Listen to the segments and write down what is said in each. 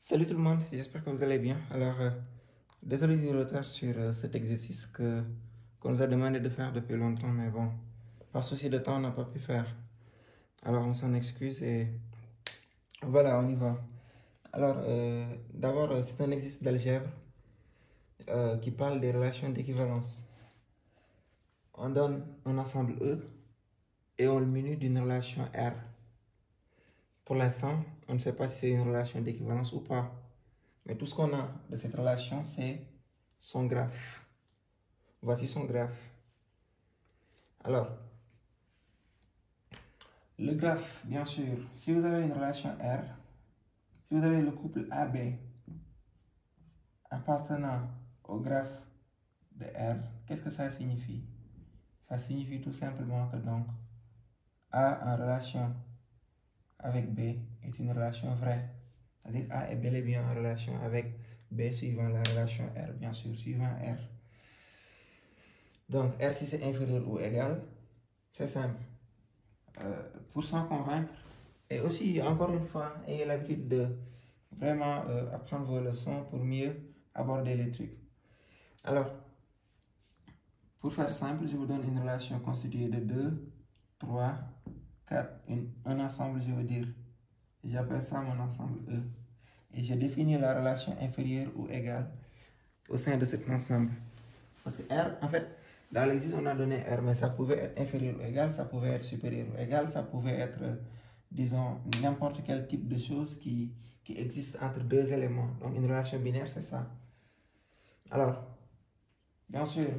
Salut tout le monde, j'espère que vous allez bien. Alors, désolé du retard sur cet exercice qu'on nous a demandé de faire depuis longtemps, mais bon, par souci de temps, on n'a pas pu faire. Alors, on s'en excuse et voilà, on y va. Alors, d'abord, c'est un exercice d'algèbre qui parle des relations d'équivalence. On donne un ensemble E et on le munit d'une relation R. Pour l'instant, on ne sait pas si c'est une relation d'équivalence ou pas. Mais tout ce qu'on a de cette relation, c'est son graphe. Voici son graphe. Alors, le graphe, bien sûr, si vous avez une relation R, si vous avez le couple AB appartenant au graphe de R, qu'est-ce que ça signifie? Ça signifie tout simplement que donc A en relation avec B est une relation vraie. C'est-à-dire A est bel et bien en relation avec B suivant la relation R, bien sûr, suivant R. Donc R si c'est inférieur ou égal, c'est simple. Pour s'en convaincre, et aussi, encore une fois, ayez l'habitude de vraiment apprendre vos leçons pour mieux aborder les trucs. Alors, pour faire simple, je vous donne une relation constituée de 2, 3, 4, un ensemble, je veux dire. J'appelle ça mon ensemble E. Et je définis la relation inférieure ou égale au sein de cet ensemble. Parce que R, en fait, dans l'exercice, on a donné R, mais ça pouvait être inférieur ou égal, ça pouvait être supérieur ou égal, ça pouvait être, disons, n'importe quel type de chose qui existe entre deux éléments. Donc, une relation binaire, c'est ça. Alors, bien sûr,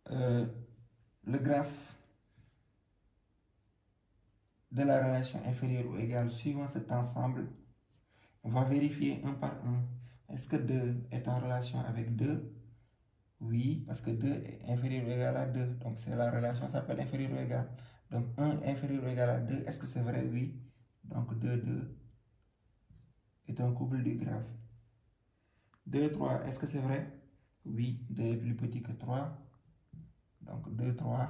le graphe de la relation inférieure ou égale suivant cet ensemble, on va vérifier un par un. Est-ce que 2 est en relation avec 2? Oui, parce que 2 est inférieur ou égal à 2. Donc, c'est la relation s'appelle inférieur ou égal. Donc, 1 inférieur ou égal à 2. Est-ce que c'est vrai? Oui. Donc, 2, 2 est un couple du graphe. 2, 3, est-ce que c'est vrai? Oui. 2 est plus petit que 3. Donc, 2, 3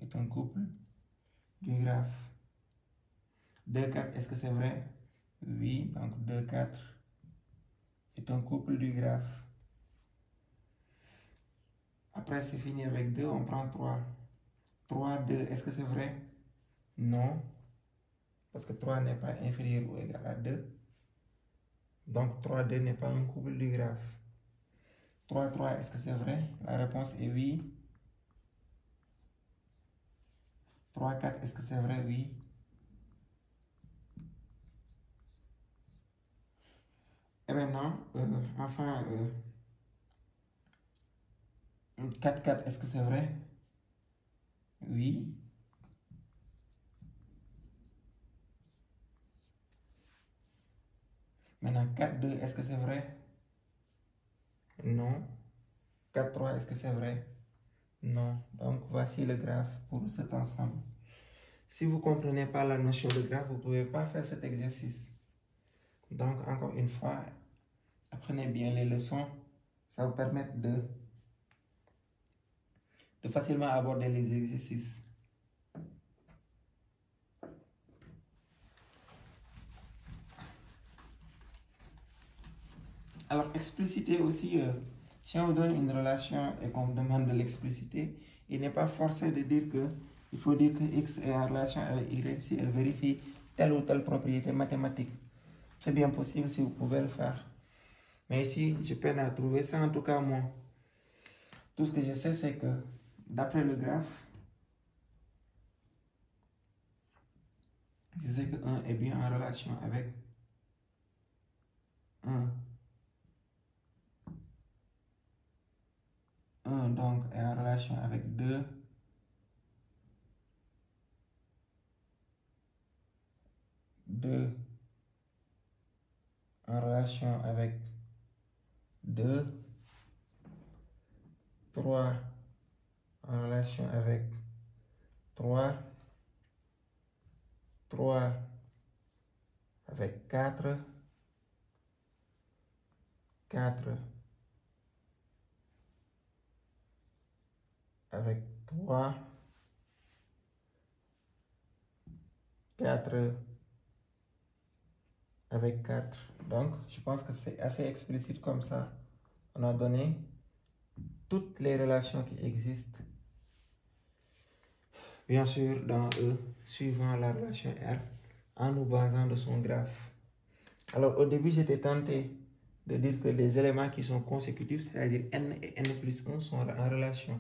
est un couple du graphe. 2, 4, est-ce que c'est vrai? Oui. Donc, 2, 4 est un couple du graphe. Après, c'est fini avec 2, on prend 3. 3, 2, est-ce que c'est vrai? Non. Parce que 3 n'est pas inférieur ou égal à 2. Donc 3, 2 n'est pas un couple du graphe. 3, 3, est-ce que c'est vrai? La réponse est oui. 3, 4, est-ce que c'est vrai? Oui. Et maintenant, enfin, 4, 4, est-ce que c'est vrai? Oui. Maintenant, 4, 2, est-ce que c'est vrai? Non. 4, 3, est-ce que c'est vrai? Non. Donc, voici le graphe pour cet ensemble. Si vous ne comprenez pas la notion de graphe, vous ne pouvez pas faire cet exercice. Donc, encore une fois, apprenez bien les leçons. Ça vous permet de facilement aborder les exercices. Alors, expliciter aussi, si on vous donne une relation et qu'on vous demande de l'expliciter, il n'est pas forcé de dire que il faut dire que X est en relation avec Y si elle vérifie telle ou telle propriété mathématique. C'est bien possible si vous pouvez le faire. Mais ici, je peine à trouver ça. En tout cas, moi, tout ce que je sais, c'est que d'après le graphe, je sais que 1 est bien en relation avec 1. 1 donc est en relation avec 2. 2 en relation avec 2. 3 en relation avec 3. 3 avec 4. 4 avec 3. 4 avec 4. Donc, je pense que c'est assez explicite comme ça. On a donné toutes les relations qui existent, bien sûr, dans E, suivant la relation R, en nous basant de son graphe. Alors, au début, j'étais tenté de dire que les éléments qui sont consécutifs, c'est-à-dire n et n plus 1, sont en relation.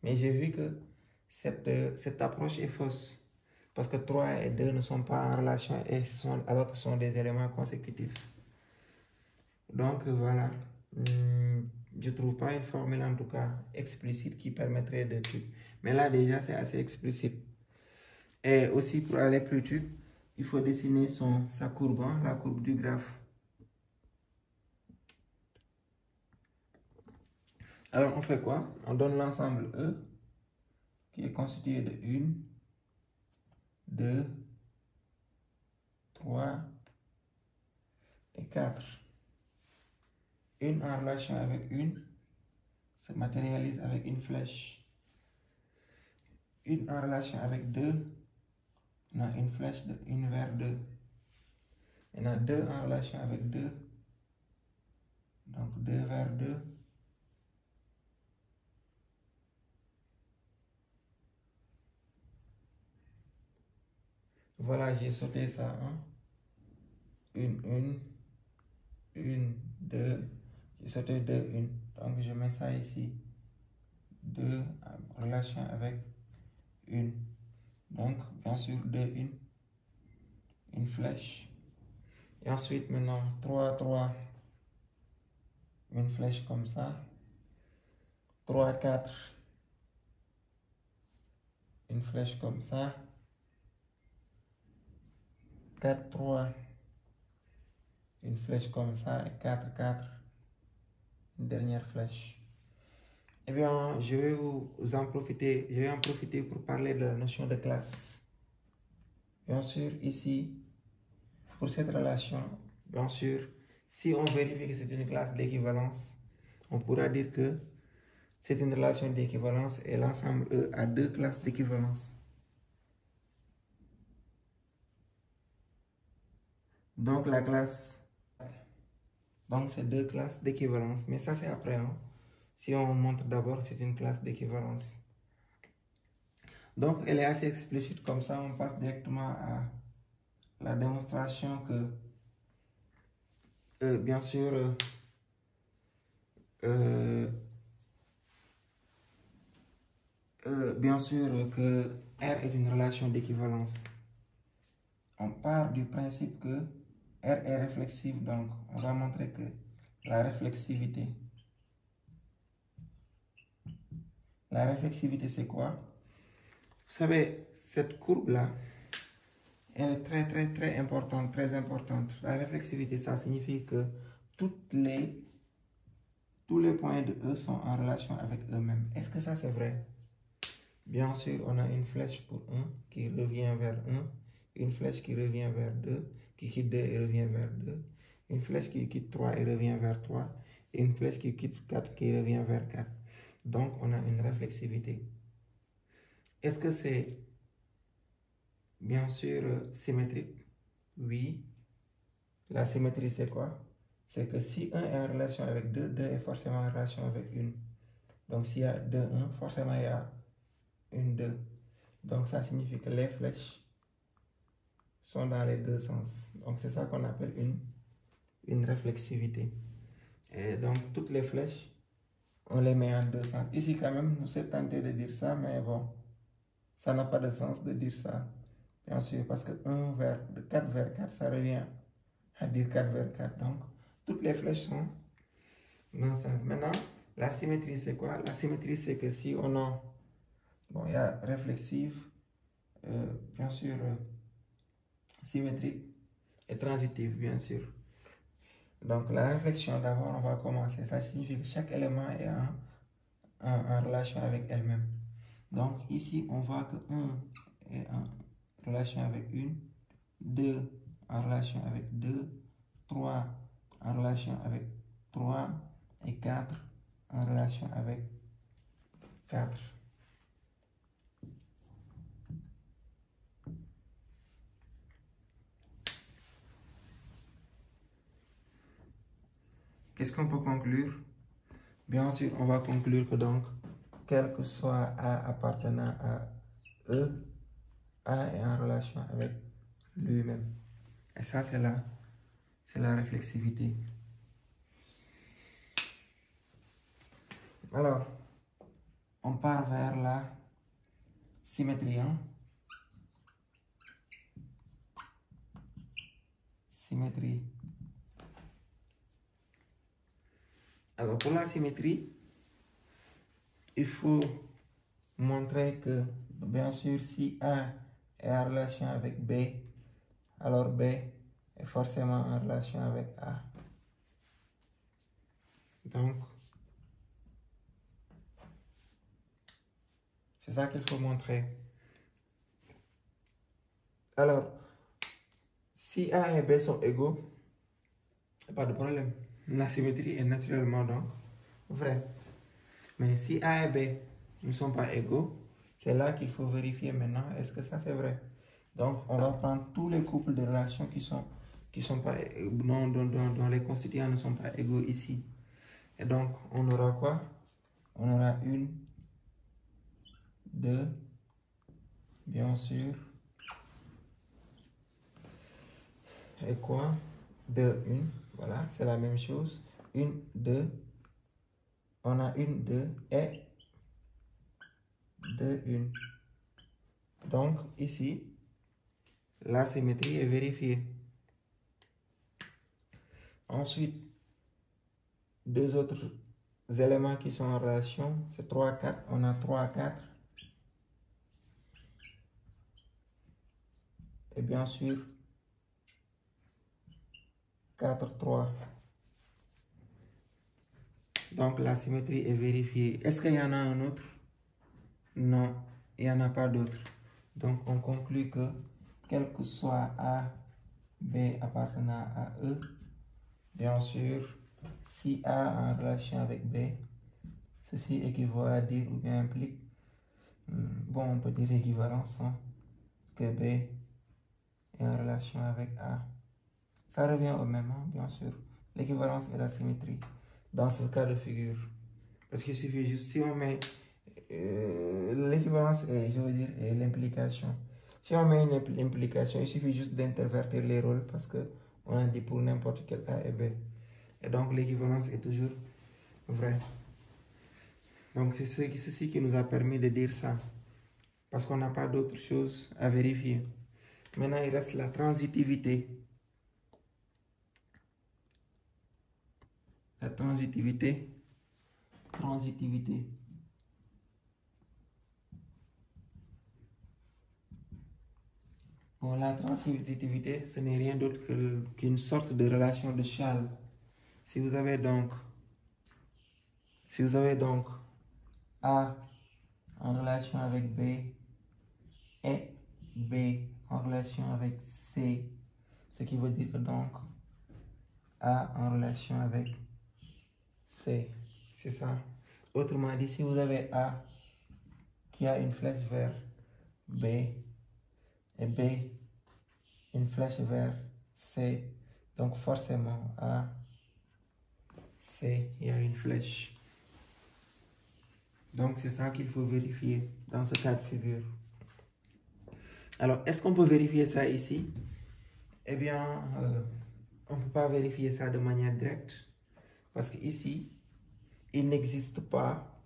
Mais j'ai vu que cette approche est fausse. Parce que 3 et 2 ne sont pas en relation alors que ce sont des éléments consécutifs. Donc voilà. Je ne trouve pas une formule en tout cas explicite qui permettrait de tout. Mais là déjà c'est assez explicite. Et aussi pour aller plus vite, il faut dessiner sa courbe, la courbe du graphe. Alors on fait quoi? On donne l'ensemble E qui est constitué de 1, 2, 3 et 4. Une en relation avec une se matérialise avec une flèche. Une en relation avec 2, on a une flèche de 1 vers 2. On a 2 en relation avec 2, donc 2 vers 2. Voilà, j'ai sauté ça. Hein? 1, 2. J'ai sauté 2, 1. Donc je mets ça ici. 2 en relation avec 1. Donc, bien sûr, 2, 1. Une flèche. Et ensuite, maintenant, 3, 3. Une flèche comme ça. 3, 4. Une flèche comme ça. 4, 3. Une flèche comme ça. Et 4, 4. Une dernière flèche. Eh bien, je vais en profiter pour parler de la notion de classe. Bien sûr, ici, pour cette relation, bien sûr, si on vérifie que c'est une classe d'équivalence, on pourra dire que c'est une relation d'équivalence et l'ensemble E a 2 classes d'équivalence. Donc la classe, donc c'est 2 classes d'équivalence, mais ça c'est après. Hein? Si on montre d'abord c'est une classe d'équivalence. Donc elle est assez explicite comme ça, on passe directement à la démonstration que, bien sûr, que R est une relation d'équivalence. On part du principe que R est réflexive, donc on va montrer que la réflexivité c'est quoi? Vous savez, cette courbe-là, elle est très importante, très importante. La réflexivité, ça signifie que tous les points de E sont en relation avec eux-mêmes. Est-ce que ça c'est vrai? Bien sûr, on a une flèche pour 1 qui revient vers 1, une flèche qui revient vers 2, qui quitte 2 et revient vers 2, une flèche qui quitte 3 et revient vers 3, et une flèche qui quitte 4 qui revient vers 4. Donc, on a une réflexivité. Est-ce que c'est bien sûr symétrique? Oui. La symétrie, c'est quoi? C'est que si 1 est en relation avec 2, 2 est forcément en relation avec 1. Donc, s'il y a 2, 1, forcément il y a 1, 2. Donc, ça signifie que les flèches sont dans les deux sens. Donc, c'est ça qu'on appelle une réflexivité. Et donc, toutes les flèches, on les met en deux sens. Ici, quand même, nous sommes tentés de dire ça, mais bon, ça n'a pas de sens de dire ça. Bien sûr, parce que 4 vers 4, ça revient à dire 4 vers 4. Donc, toutes les flèches sont dans ce sens. Maintenant, la symétrie, c'est quoi? La symétrie, c'est que si on a, bon, il y a réflexive, bien sûr, symétrique et transitive, bien sûr. Donc, la réflexion, d'abord, on va commencer. Ça signifie que chaque élément est en relation avec elle-même. Donc, ici, on voit que 1 est en relation avec 1, 2 en relation avec 2, 3 en relation avec 3 et 4 en relation avec 4. qu'est-ce qu'on peut conclure? Bien sûr, on va conclure que donc, quel que soit A appartenant à E, A est en relation avec lui-même. Et ça, c'est la réflexivité. Alors, on part vers la symétrie. Symétrie. Alors, pour la symétrie, il faut montrer que, bien sûr, si A est en relation avec B, alors B est forcément en relation avec A. Donc, c'est ça qu'il faut montrer. Alors, si A et B sont égaux, pas de problème. La symétrie est naturellement donc vraie. Mais si A et B ne sont pas égaux, c'est là qu'il faut vérifier maintenant, est-ce que ça c'est vrai? Donc, on va prendre tous les couples de relations dont les constituants ne sont pas égaux ici. Et donc, on aura quoi? On aura une, deux, bien sûr. Et quoi? Deux, une. Voilà, c'est la même chose. Une, deux. On a une, deux et deux, une. Donc, ici, la symétrie est vérifiée. Ensuite, deux autres éléments qui sont en relation, c'est 3, 4. On a 3, 4. Et bien sûr, 4, 3. Donc, la symétrie est vérifiée. Est-ce qu'il y en a un autre? Non, il n'y en a pas d'autre. Donc, on conclut que, quel que soit A, B appartenant à E, bien sûr, si A est en relation avec B, ceci équivaut à dire ou bien implique, bon, on peut dire équivalence, hein, que B est en relation avec A. Ça revient au même, hein, bien sûr. L'équivalence et la symétrie dans ce cas de figure. Parce qu'il suffit juste, si on met l'équivalence et je veux dire l'implication. Si on met une implication, il suffit juste d'intervertir les rôles parce que on a dit pour n'importe quel A et B. Et donc l'équivalence est toujours vraie. Donc c'est ceci qui nous a permis de dire ça. Parce qu'on n'a pas d'autre chose à vérifier. Maintenant, il reste la transitivité. La transitivité. Bon, la transitivité, ce n'est rien d'autre qu'une sorte de relation de Chasles. Si vous avez donc A en relation avec B et B en relation avec C, ce qui veut dire que donc A en relation avec C, c'est ça. Autrement dit, si vous avez A qui a une flèche vers B et B une flèche vers C, donc forcément A, C, il y a une flèche. Donc c'est ça qu'il faut vérifier dans ce cas de figure. Alors, est-ce qu'on peut vérifier ça ici? Eh bien, on ne peut pas vérifier ça de manière directe parce qu'ici, il n'existe pas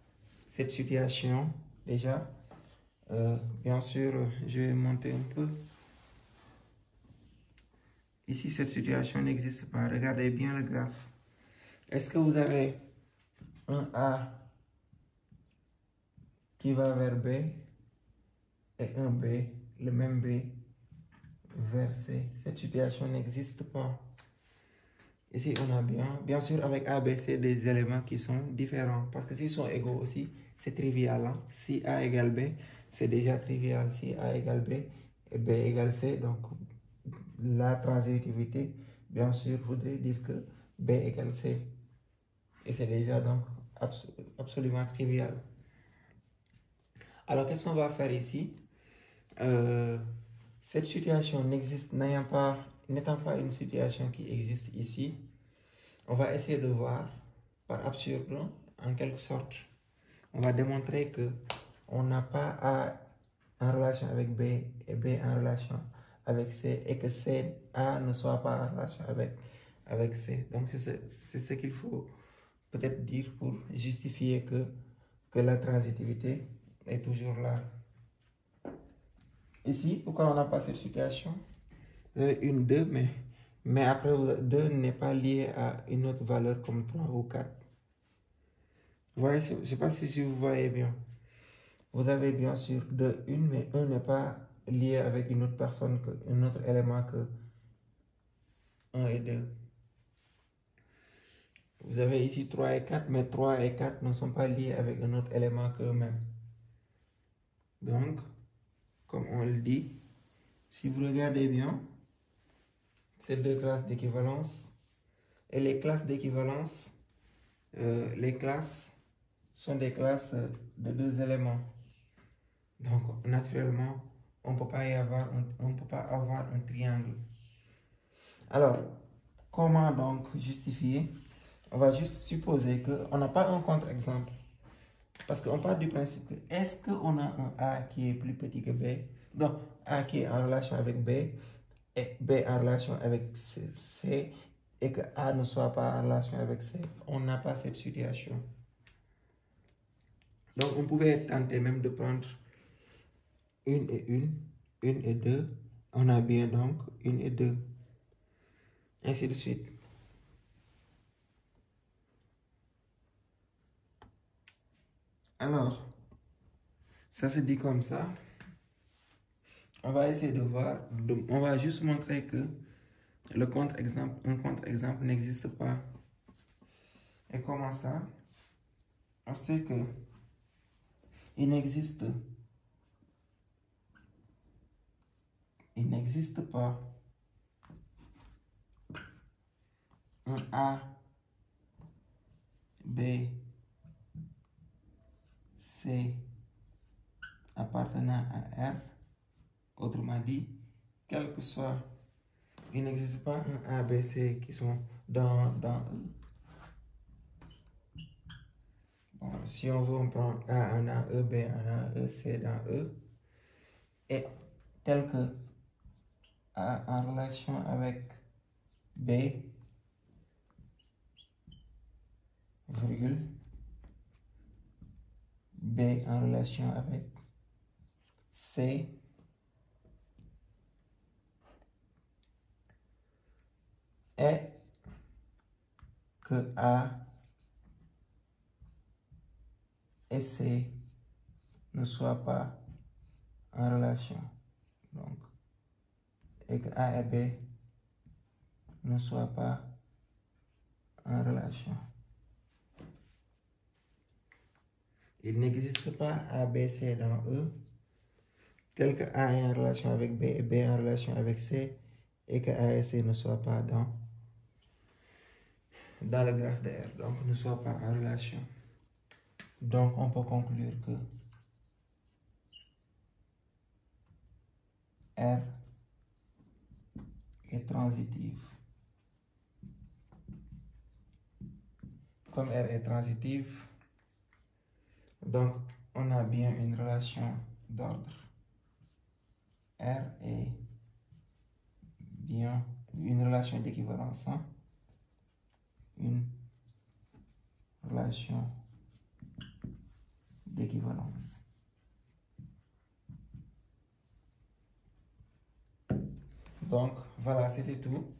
cette situation déjà. Bien sûr, je vais monter un peu. Ici, cette situation n'existe pas. Regardez bien le graphe. Est-ce que vous avez un A qui va vers B et un B, le même B, vers C? Cette situation n'existe pas. Ici, on a bien sûr, avec A, B, C, des éléments qui sont différents. Parce que s'ils sont égaux aussi, c'est trivial. Hein? Si A égale B, c'est déjà trivial. Si A égale B et B égale C, donc la transitivité, bien sûr, voudrait dire que B égale C. Et c'est déjà donc absolument trivial. Alors, qu'est-ce qu'on va faire ici? Cette situation n'étant pas une situation qui existe ici, on va essayer de voir par absurde, en quelque sorte, on va démontrer que on n'a pas A en relation avec B et B en relation avec C et que A ne soit pas en relation avec C. Donc c'est ce qu'il faut peut-être dire pour justifier que la transitivité est toujours là. Ici, pourquoi on n'a pas cette situation? Vous avez une 2, mais après 2 n'est pas lié à une autre valeur comme 3 ou 4. Vous voyez, je ne sais pas si vous voyez bien. Vous avez bien sûr 2, 1, mais 1 n'est pas lié avec une autre personne, un autre élément que 1 et 2. Vous avez ici 3 et 4, mais 3 et 4 ne sont pas liés avec un autre élément qu'eux-mêmes. Donc, comme on le dit, si vous regardez bien, c'est 2 classes d'équivalence. Et les classes d'équivalence, les classes sont des classes de 2 éléments. Donc, naturellement, on ne peut pas avoir un triangle. Alors, comment donc justifier? On va juste supposer qu'on n'a pas un contre-exemple. Parce qu'on part du principe que est-ce qu'on a un A qui est plus petit que B? Donc, A qui est en relation avec B et B en relation avec C et que A ne soit pas en relation avec C. On n'a pas cette situation. Donc, on pouvait être tenté même de prendre une et deux. On a bien donc une et deux. Ainsi de suite. Alors, ça se dit comme ça. On va essayer de voir, on va juste montrer que un contre-exemple n'existe pas. Et comment ça? On sait que il n'existe pas un A, B, C appartenant à R. Autrement dit, quel que soit, il n'existe pas un A, B, C qui sont dans E. Bon, si on veut, on prend A en A, E, B en A, E, C dans E. Et tel que A en relation avec B, virgule, B en relation avec C, et que A et C ne soient pas en relation. Donc, et que A et B ne soient pas en relation. Il n'existe pas A, B, C dans E, tel que A est en relation avec B et B en relation avec C, et que A et C ne soient pas dans le graphe de R, donc ne soient pas en relation. Donc, on peut conclure que R est transitive. Comme R est transitive, donc on a bien une relation d'ordre. R est bien une relation d'équivalence. Une relation d'équivalence. Donc, voilà, c'était tout.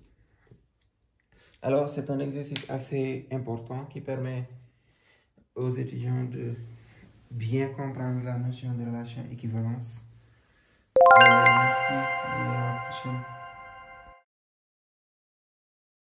Alors, c'est un exercice assez important qui permet aux étudiants de bien comprendre la notion de relation équivalence. Merci et à la prochaine.